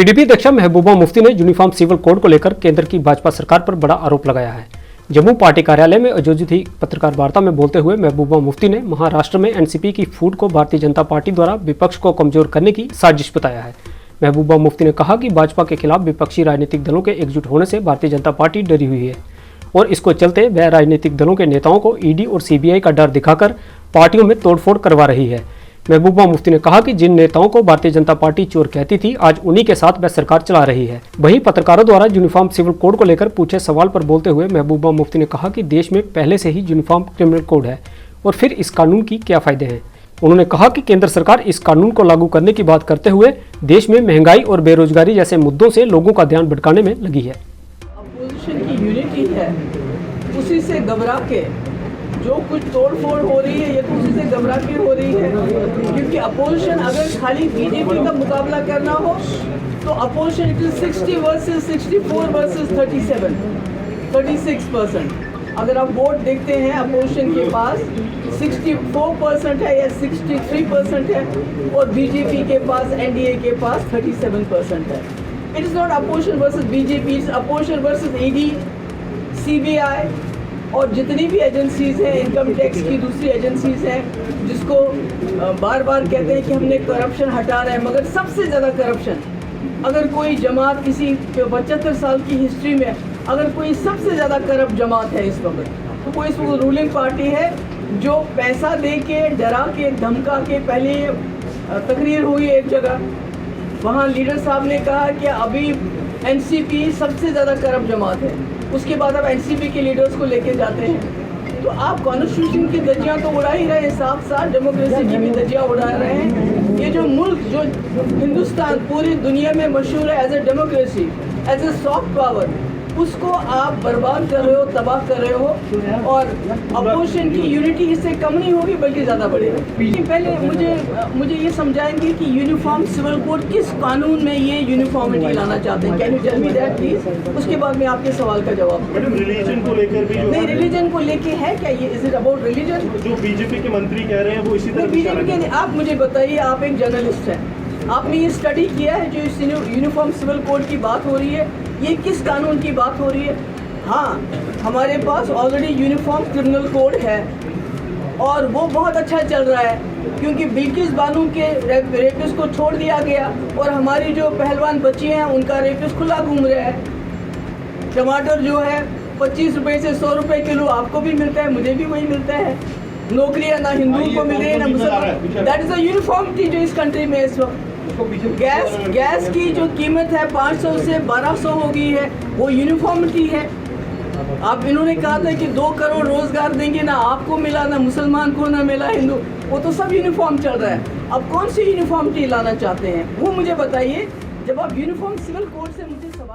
PDP अध्यक्ष महबूबा मुफ्ती ने uniform civil code को लेकर केंद्र की भाजपा सरकार पर बड़ा आरोप लगाया है। जम्मू पार्टी कार्यालय में आयोजित हुई पत्रकार वार्ता में बोलते हुए महबूबा मुफ्ती ने महाराष्ट्र में एनसीपी की फूट को भारतीय जनता पार्टी द्वारा विपक्ष को कमजोर करने की साजिश बताया है। महबूबा मुफ्ती ने कहा कि भाजपा के खिलाफ विपक्षी राजनीतिक दलों के एकजुट होने से भारतीय जनता पार्टी डरी हुई है और इसको चलते वह राजनीतिक दलों के नेताओं को ईडी और सीबीआई का डर दिखाकर पार्टियों में तोड़फोड़ करवा रही है। महबूबा मुफ्ती ने कहा कि जिन नेताओं को भारतीय जनता पार्टी चोर कहती थी, आज उन्हीं के साथ वह सरकार चला रही है। वहीं पत्रकारों द्वारा यूनिफॉर्म सिविल कोड को लेकर पूछे सवाल पर बोलते हुए महबूबा मुफ्ती ने कहा कि देश में पहले से ही यूनिफॉर्म क्रिमिनल कोड है और फिर इस कानून की क्या फायदे हैं। उन्होंने कहा कि केंद्र सरकार इस कानून को लागू करने की बात करते हुए देश में महंगाई और बेरोजगारी जैसे मुद्दों से लोगों का ध्यान भटकाने में लगी है। अपोजिशन की यूनिटी है, उसी से घबरा के जो कुछ तोड़फोड़ हो रही है ये तो उसी से घबरा के हो रही है, क्योंकि अपोजिशन अगर खाली बीजेपी का मुकाबला करना हो तो opposition it is 60 versus 64 versus 36%। अगर आप वोट देखते हैं अपोजिशन के पास 64% है या 63% है और बीजेपी के पास एनडीए के पास 37% है। It is not opposition versus BJP, it's opposition versus ED, CBI और जितनी भी एजेंसीज हैं, इनकम टैक्स की दूसरी एजेंसीज हैं जिसको बार बार कहते हैं कि हमने करप्शन हटा रहे हैं, मगर सबसे ज़्यादा करप्शन अगर कोई जमात किसी 75 साल की हिस्ट्री में अगर कोई सबसे ज़्यादा करप्ट जमात है इस वक्त तो कोई इस वक्त रूलिंग पार्टी है, जो पैसा दे के डरा के धमका के पहले तकरीर हुई एक जगह, वहाँ लीडर साहब ने कहा कि अभी एनसीपी सबसे ज़्यादा करप्ट जमात है, उसके बाद आप एनसीपी के लीडर्स को लेके जाते हैं तो आप कॉन्स्टिट्यूशन की धज्जियाँ तो उड़ा ही रहे हैं, साथ साथ डेमोक्रेसी की भी धज्जियाँ उड़ा रहे हैं। ये जो मुल्क जो हिंदुस्तान पूरी दुनिया में मशहूर है as a democracy, as a soft power, उसको आप बर्बाद कर रहे हो, तबाह कर रहे हो और अपोजिशन की यूनिटी इससे कम नहीं होगी बल्कि ज़्यादा बढ़ेगी। पहले मुझे ये समझाएंगे कि यूनिफॉर्म सिविल कोड किस कानून में ये यूनिफॉर्मिटी लाना चाहते हैं, can you tell me that please. उसके बाद मैं आपके सवाल का जवाब। मैडम रिलीजन को लेकर भी नहीं, रिलीजन को लेके है क्या ये, इज इट अबाउट रिलीजन? जो बीजेपी के मंत्री कह रहे हैं वो इसी तरह बीजेपी के। आप मुझे बताइए, आप एक जर्नलिस्ट हैं, आपने ये स्टडी किया है जो इस यूनिफॉर्म सिविल कोड की बात हो रही है, ये किस कानून की बात हो रही है? हाँ, हमारे पास ऑलरेडी यूनिफॉर्म क्रिमिनल कोड है और वो बहुत अच्छा चल रहा है, क्योंकि बिल्किस बानो के रेपिस्ट को छोड़ दिया गया और हमारी जो पहलवान बच्ची हैं उनका रेपिस्ट खुला घूम रहा है। टमाटर जो है 25 रुपये से 100 रुपये किलो आपको भी मिलता है, मुझे भी वही मिलता है। नौकरियाँ ना हिंदुओं को मिल रही है ना मुसलमान। दैट इज़ द यूनिफॉर्मिटी जो इस कंट्री में इस वक्त। गैस की जो कीमत है 500 से 1200 हो गई है, वो यूनिफॉर्मिटी है। आप इन्होंने कहा था कि 2 करोड़ रोजगार देंगे, ना आपको मिला ना मुसलमान को ना मिला हिंदू, वो तो सब यूनिफॉर्म चल रहा है। अब कौन सी यूनिफॉर्मिटी लाना चाहते हैं वो मुझे बताइए। जब आप यूनिफॉर्म सिविल कोड से मुझे